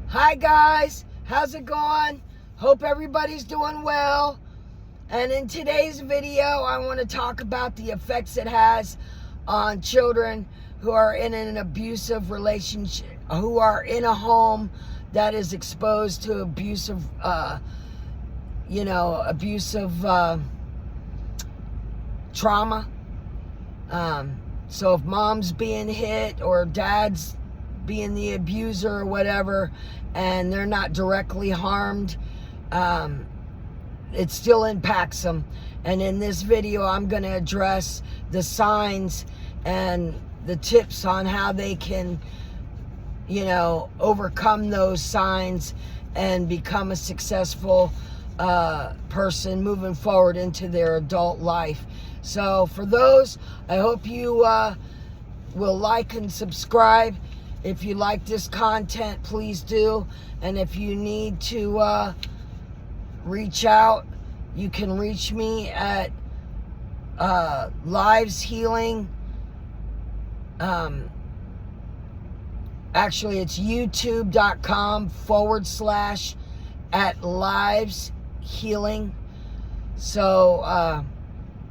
Hi guys, how's it going? Hope everybody's doing well. And in today's video, I want to talk about the effects it has on children who are in an abusive relationship, who are in a home that is exposed to abusive trauma. So if mom's being hit or dad's being the abuser or whatever, and they're not directly harmed, it still impacts them. And in this video, I'm going to address the signs and the tips on how they can, overcome those signs and become a successful person moving forward into their adult life. So for those, I hope you will like and subscribe. If you like this content, please do. And if you need to reach out, you can reach me at Lives Healing. Actually, it's youtube.com/@Lives Healing. So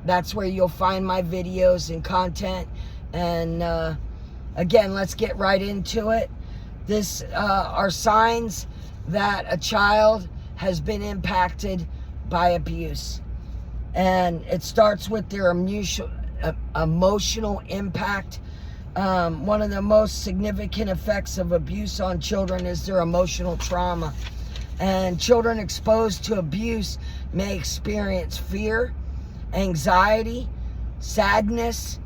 that's where you'll find my videos and content. And again, let's get right into it. This are signs that a child has been impacted by abuse. And it starts with their emotional impact. One of the most significant effects of abuse on children is their emotional trauma. And children exposed to abuse may experience fear, anxiety, sadness,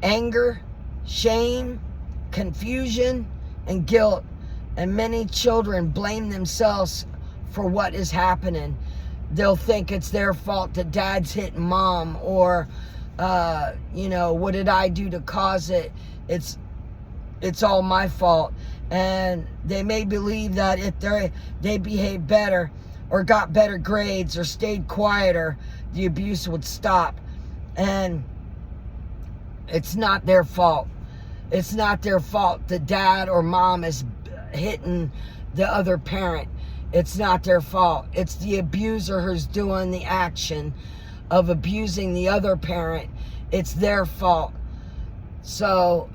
anger, shame, confusion, and guilt. And many children blame themselves for what is happening. They'll think it's their fault that dad's hitting mom, or what did I do to cause it? It's all my fault. And they may believe that if they behaved better or got better grades or stayed quieter, the abuse would stop. And it's not their fault. It's not their fault that dad or mom is hitting the other parent. It's not their fault. It's the abuser who's doing the action of abusing the other parent. It's their fault. So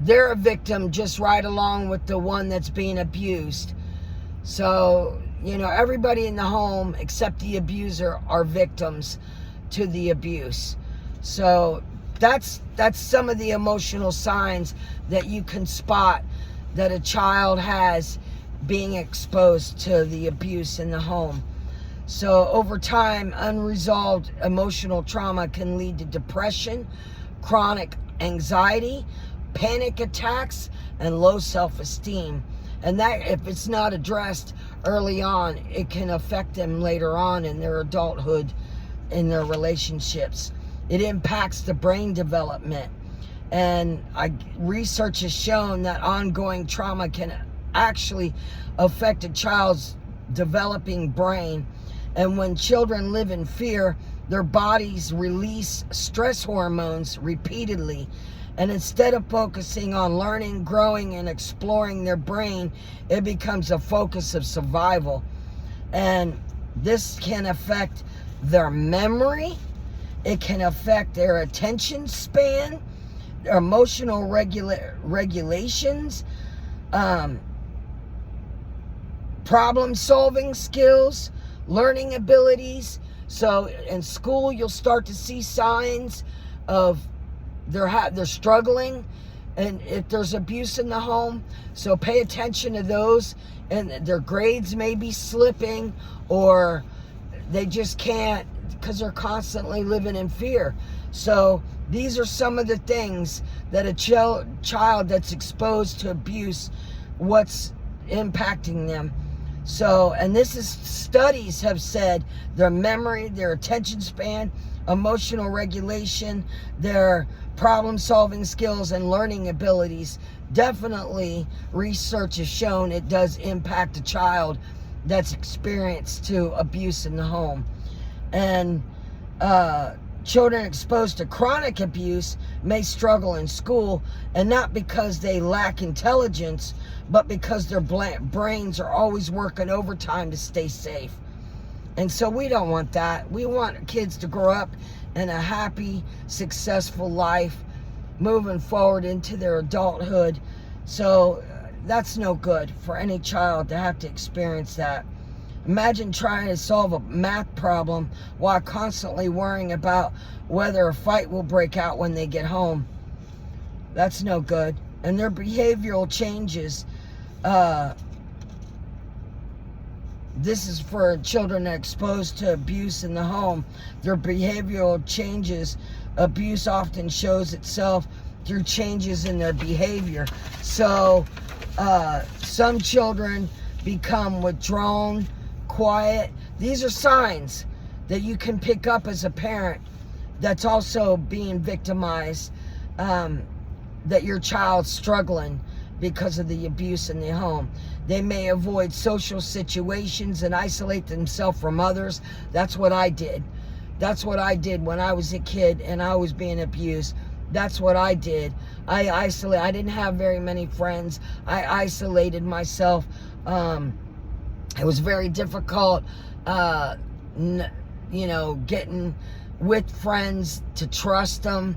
they're a victim just right along with the one that's being abused. So, everybody in the home except the abuser are victims to the abuse. So that's some of the emotional signs that you can spot that a child has being exposed to the abuse in the home. So over time, unresolved emotional trauma can lead to depression, chronic anxiety, panic attacks, and low self-esteem. And that, if it's not addressed early on, it can affect them later on in their adulthood, in their relationships. It impacts the brain development. And research has shown that ongoing trauma can actually affect a child's developing brain. And when children live in fear, their bodies release stress hormones repeatedly. And instead of focusing on learning, growing, and exploring their brain, it becomes a focus of survival. And this can affect their memory. It can affect their attention span, their emotional regulations, problem-solving skills, learning abilities. So in school, you'll start to see signs of they're struggling, and if there's abuse in the home, so pay attention to those. And their grades may be slipping, or they just can't because they're constantly living in fear. So these are some of the things that a child that's exposed to abuse, what's impacting them. So, and studies have said their memory, their attention span, emotional regulation, their problem-solving skills, and learning abilities. Definitely, research has shown it does impact a child that's experienced to abuse in the home. And Children exposed to chronic abuse may struggle in school, and not because they lack intelligence, but because their brains are always working overtime to stay safe. And so we don't want that. We want kids to grow up in a happy, successful life, moving forward into their adulthood. So that's no good for any child to have to experience that. Imagine trying to solve a math problem while constantly worrying about whether a fight will break out when they get home. That's no good. And their behavioral changes, this is for children exposed to abuse in the home. Their behavioral changes, abuse often shows itself through changes in their behavior. So some children become withdrawn, quiet. These are signs that you can pick up as a parent that's also being victimized, that your child's struggling because of the abuse in the home. They may avoid social situations and isolate themselves from others. That's what I did. That's what I did when I was a kid and I was being abused. That's what I did. I didn't have very many friends. I isolated myself. It was very difficult, getting with friends, to trust them,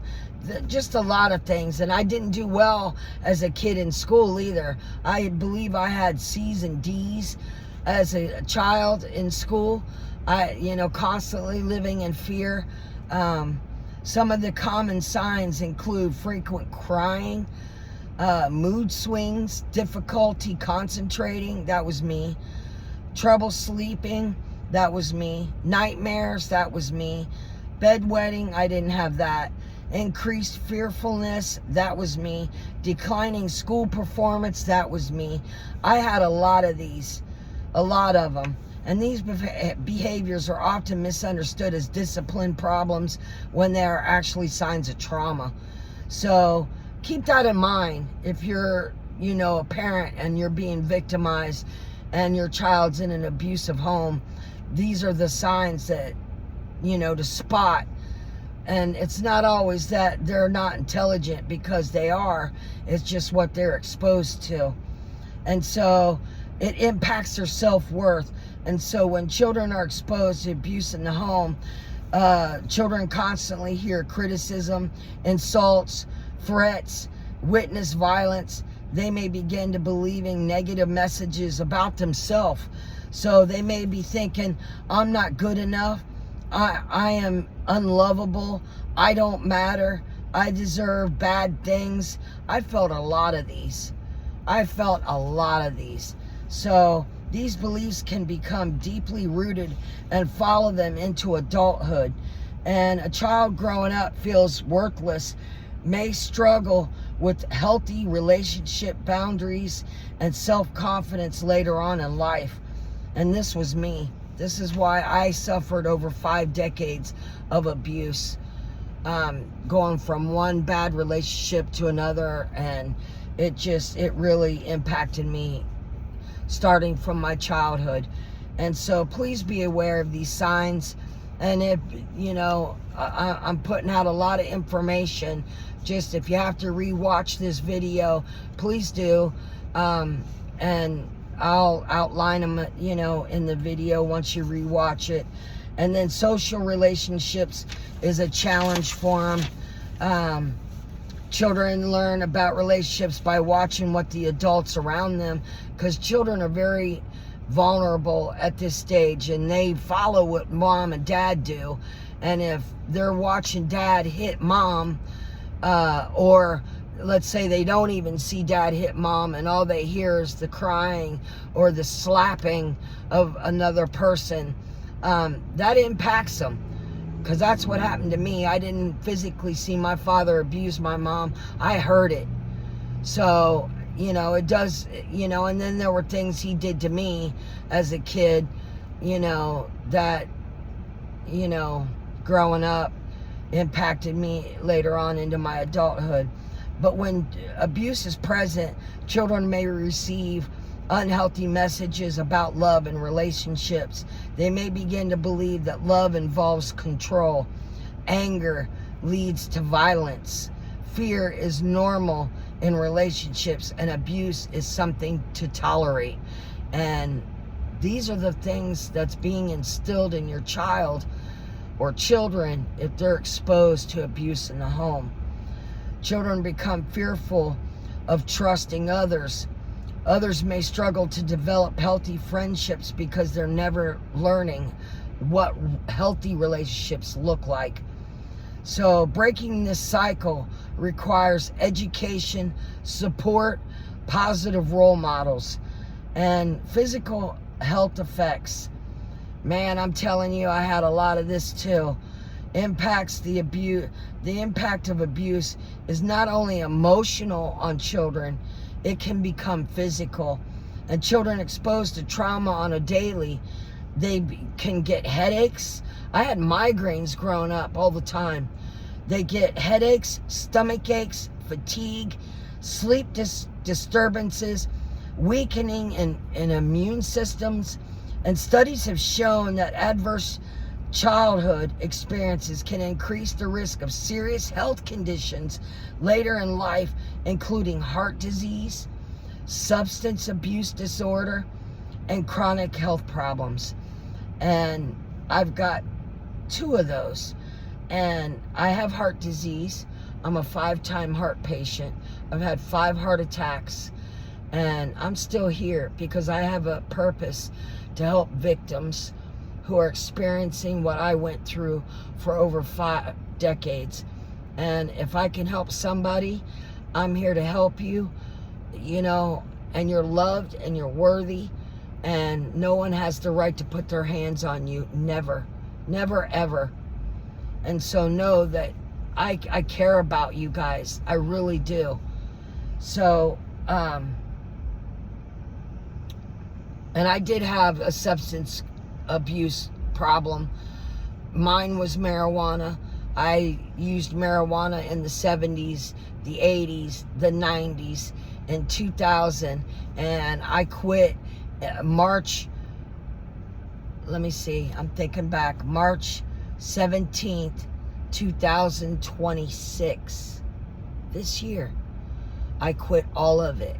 just a lot of things. And I didn't do well as a kid in school either. I believe I had C's and D's as a child in school. Constantly living in fear. Some of the common signs include frequent crying, mood swings, difficulty concentrating, that was me. Trouble sleeping, that was me. Nightmares, that was me. Bedwetting, I didn't have that. Increased fearfulness, that was me. Declining school performance, that was me. I had a lot of these, a lot of them. And these behaviors are often misunderstood as discipline problems when they are actually signs of trauma. So keep that in mind if you're, a parent and you're being victimized and your child's in an abusive home. These are the signs that, to spot. And it's not always that they're not intelligent, because they are. It's just what they're exposed to. And so it impacts their self-worth. And so when children are exposed to abuse in the home, children constantly hear criticism, insults, threats, witness violence. They may begin to believing negative messages about themselves. So they may be thinking, I'm not good enough. I am unlovable. I don't matter. I deserve bad things. I felt a lot of these. So these beliefs can become deeply rooted and follow them into adulthood. And a child growing up feels worthless, may struggle with healthy relationship boundaries and self-confidence later on in life. And this was me. This is why I suffered over 5 decades of abuse, going from one bad relationship to another. And it really impacted me starting from my childhood. And so please be aware of these signs. And if, I'm putting out a lot of information. Just if you have to rewatch this video, please do. And I'll outline them, in the video once you rewatch it. And then social relationships is a challenge for them. Children learn about relationships by watching what the adults around them, because children are very vulnerable at this stage and they follow what mom and dad do. And if they're watching dad hit mom, or let's say they don't even see dad hit mom and all they hear is the crying or the slapping of another person, that impacts them. Because that's what happened to me. I didn't physically see my father abuse my mom. I heard it. So, it does, and then there were things he did to me as a kid, that, growing up impacted me later on into my adulthood. But when abuse is present, children may receive unhealthy messages about love and relationships. They may begin to believe that love involves control. Anger leads to violence. Fear is normal in relationships, and abuse is something to tolerate. And these are the things that's being instilled in your child or children if they're exposed to abuse in the home. Children become fearful of trusting others. Others may struggle to develop healthy friendships because they're never learning what healthy relationships look like. So breaking this cycle requires education, support, positive role models, and physical health effects. Man, I'm telling you, I had a lot of this too. Impacts the abuse. The impact of abuse is not only emotional on children, it can become physical. And children exposed to trauma on a daily, they can get headaches. I had migraines growing up all the time. They get headaches, stomach aches, fatigue, sleep disturbances, weakening in immune systems. And studies have shown that adverse childhood experiences can increase the risk of serious health conditions later in life, including heart disease, substance abuse disorder, and chronic health problems. And I've got 2 of those. And I have heart disease. I'm a 5-time heart patient. I've had 5 heart attacks. And I'm still here because I have a purpose to help victims who are experiencing what I went through for over 5 decades. And if I can help somebody, I'm here to help you, and you're loved and you're worthy, and no one has the right to put their hands on you. Never, never, ever. And so know that I care about you guys. I really do. So, and I did have a substance abuse problem. Mine was marijuana. I used marijuana in the 70s, the 80s, the 90s, in 2000, and I quit March 17th, 2026. This year, I quit all of it.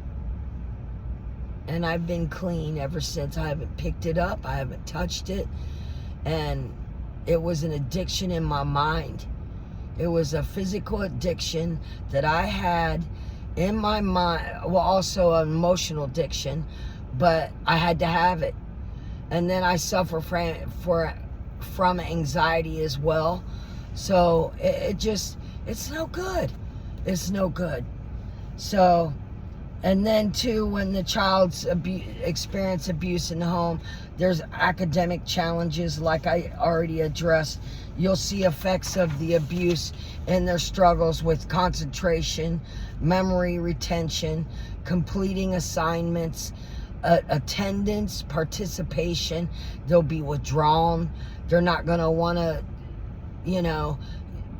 And I've been clean ever since. I haven't picked it up. I haven't touched it. And it was an addiction in my mind. It was a physical addiction that I had in my mind. Well, also an emotional addiction. But I had to have it. And then I suffer from anxiety as well. So it's no good. It's no good. So... And then too, when the child's experience abuse in the home, there's academic challenges like I already addressed. You'll see effects of the abuse in their struggles with concentration, memory retention, completing assignments, attendance, participation. They'll be withdrawn. They're not going to want to,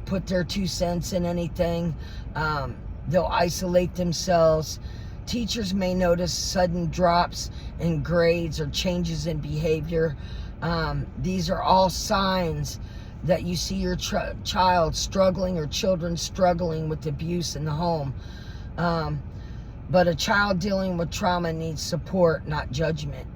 put their 2 cents in anything. They'll isolate themselves. Teachers may notice sudden drops in grades or changes in behavior. These are all signs that you see your child struggling or children struggling with abuse in the home. But a child dealing with trauma needs support, not judgment.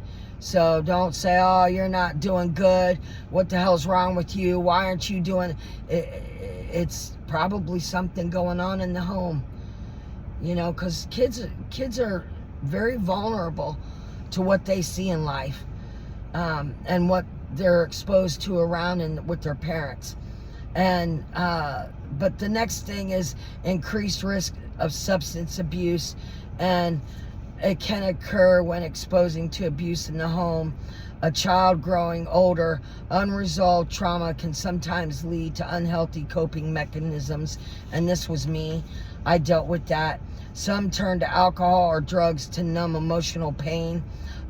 So don't say, oh, you're not doing good. What the hell's wrong with you? Why aren't you doing it? It's probably something going on in the home. Because kids are very vulnerable to what they see in life, and what they're exposed to around and with their parents. And but the next thing is increased risk of substance abuse, and it can occur when exposing to abuse in the home. A child growing older, unresolved trauma can sometimes lead to unhealthy coping mechanisms, and this was me. I dealt with that. Some turn to alcohol or drugs to numb emotional pain.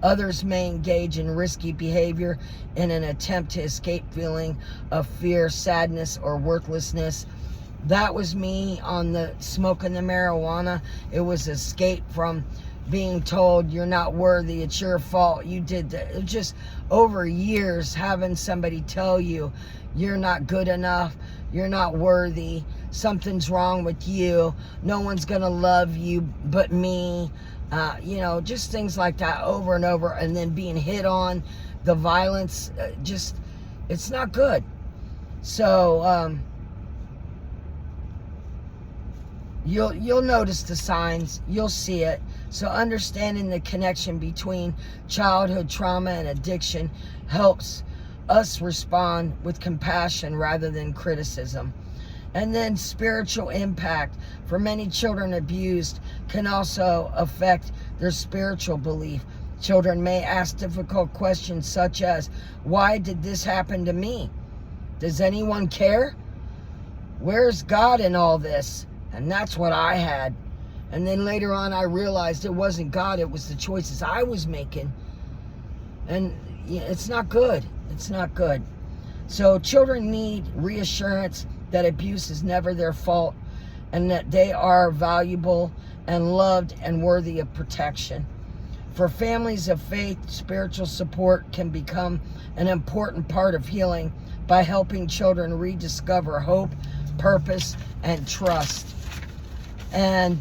Others may engage in risky behavior in an attempt to escape feeling of fear, sadness, or worthlessness. That was me on the smoking the marijuana. It was escape from being told you're not worthy, it's your fault, you did that. It was just over years having somebody tell you you're not good enough, you're not worthy, something's wrong with you, no one's gonna love you but me, just things like that over and over, and then being hit on, the violence, it's not good. So you'll notice the signs, you'll see it. So understanding the connection between childhood trauma and addiction helps us respond with compassion rather than criticism. And then spiritual impact. For many children abused can also affect their spiritual belief. Children may ask difficult questions such as, why did this happen to me? Does anyone care? Where's God in all this? And that's what I had. And then later on I realized it wasn't God, it was the choices I was making. And it's not good. It's not good. So children need reassurance that abuse is never their fault and that they are valuable and loved and worthy of protection. For families of faith, spiritual support can become an important part of healing by helping children rediscover hope, purpose, and trust. And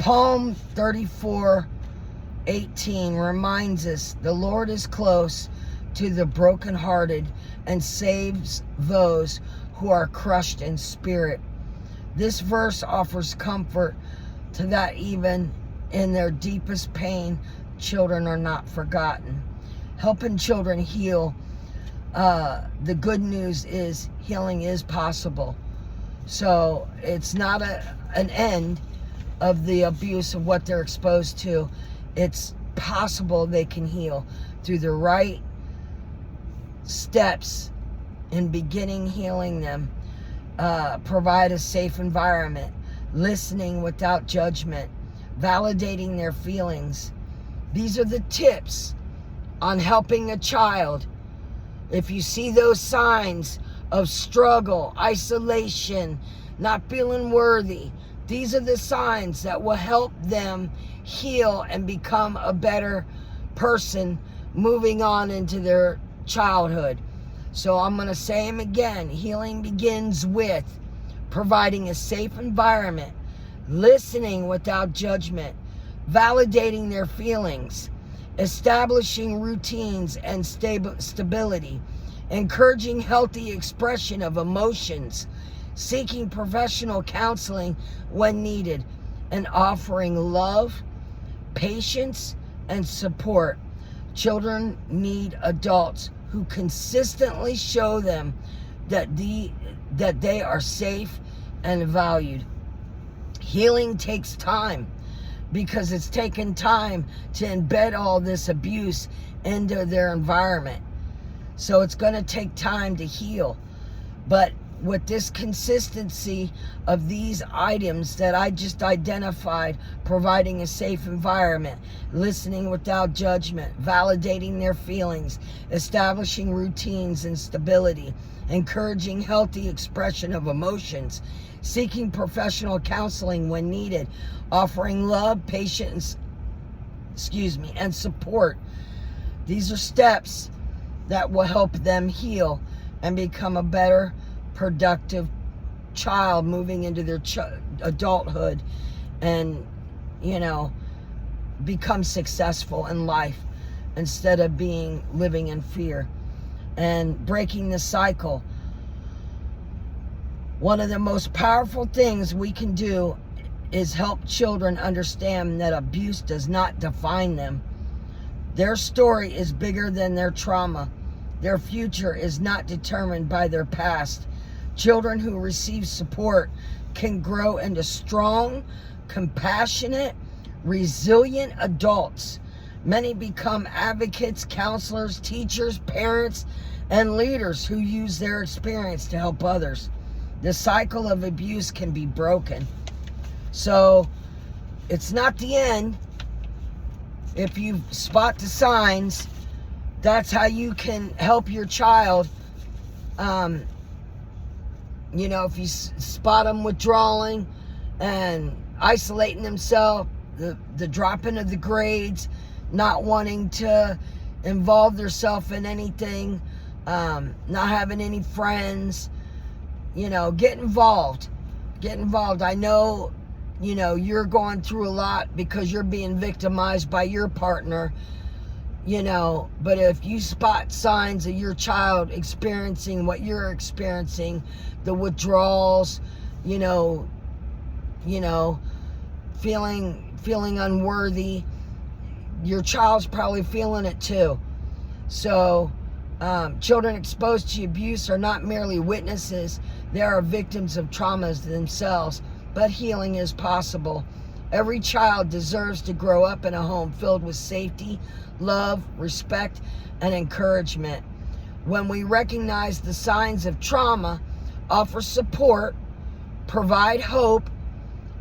Psalm 34:18 reminds us, the Lord is close to the brokenhearted and saves those who are crushed in spirit. This verse offers comfort to that even in their deepest pain, children are not forgotten. Helping children heal, the good news is healing is possible. So it's not an end of the abuse of what they're exposed to. It's possible they can heal through the right steps in beginning healing them. Provide a safe environment, listening without judgment, validating their feelings. These are the tips on helping a child. If you see those signs of struggle, isolation, not feeling worthy, these are the signs that will help them heal and become a better person moving on into their childhood. So I'm going to say them again. Healing begins with providing a safe environment, listening without judgment, validating their feelings, establishing routines and stability, encouraging healthy expression of emotions, seeking professional counseling when needed, and offering love, patience, and support. Children need adults who consistently show them that they are safe and valued. Healing takes time because it's taken time to embed all this abuse into their environment. So it's going to take time to heal. But with this consistency of these items that I just identified, providing a safe environment, listening without judgment, validating their feelings, establishing routines and stability, encouraging healthy expression of emotions, seeking professional counseling when needed, offering love, patience, and support. These are steps that will help them heal and become a better, productive child moving into their adulthood and, become successful in life instead of living in fear and breaking the cycle. One of the most powerful things we can do is help children understand that abuse does not define them. Their story is bigger than their trauma. Their future is not determined by their past. Children who receive support can grow into strong, compassionate, resilient adults. Many become advocates, counselors, teachers, parents, and leaders who use their experience to help others. The cycle of abuse can be broken. So it's not the end. If you spot the signs, that's how you can help your child. If you spot them withdrawing and isolating themselves, the dropping of the grades, not wanting to involve themselves in anything, not having any friends. Get involved. Get involved. I know, you're going through a lot because you're being victimized by your partner, but if you spot signs of your child experiencing what you're experiencing, the withdrawals, feeling unworthy, your child's probably feeling it too. So children exposed to abuse are not merely witnesses, they are victims of traumas themselves, but healing is possible. Every child deserves to grow up in a home filled with safety, love, respect, and encouragement. When we recognize the signs of trauma, offer support, provide hope,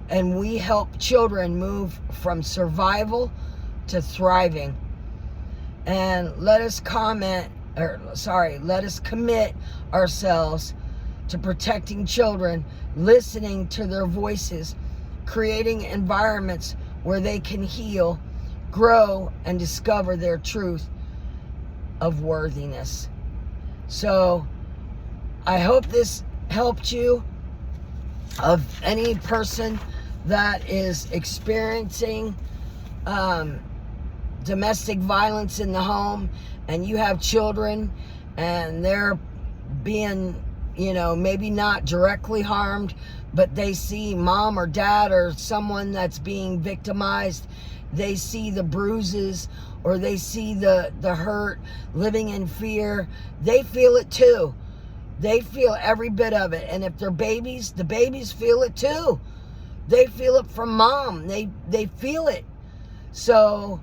and we help children move from survival to thriving. And let us commit ourselves to protecting children, listening to their voices, creating environments where they can heal, grow, and discover their truth of worthiness. So I hope this helped you. Of any person that is experiencing domestic violence in the home, and you have children and they're being, maybe not directly harmed, but they see mom or dad or someone that's being victimized, they see the bruises or they see the hurt, living in fear, they feel it too. They feel every bit of it. And if they're babies, the babies feel it too. They feel it from mom. They feel it. So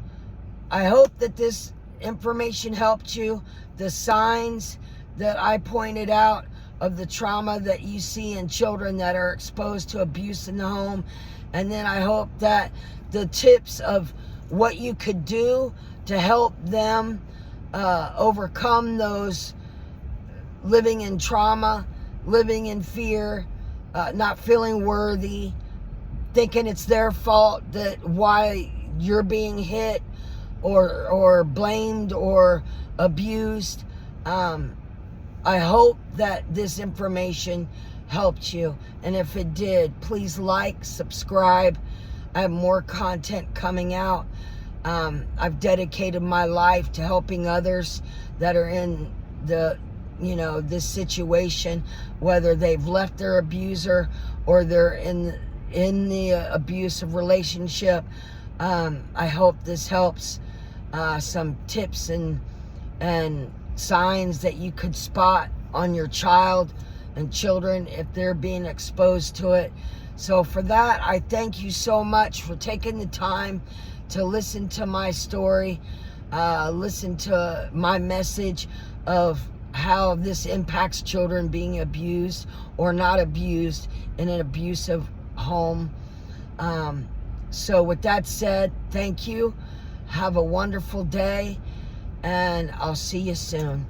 I hope that this information helped you. The signs that I pointed out of the trauma that you see in children that are exposed to abuse in the home. And then I hope that the tips of what you could do to help them overcome those living in trauma, living in fear, not feeling worthy, thinking it's their fault that why you're being hit or blamed or abused. I hope that this information helped you. And if it did, please like, subscribe. I have more content coming out. I've dedicated my life to helping others that are in this situation, whether they've left their abuser or they're in the abusive relationship. I hope this helps. Some tips and signs that you could spot on your child and children if they're being exposed to it. So for that, I thank you so much for taking the time to listen to my story, listen to my message of how this impacts children being abused or not abused in an abusive home. So with that said, thank you. Have a wonderful day, and I'll see you soon.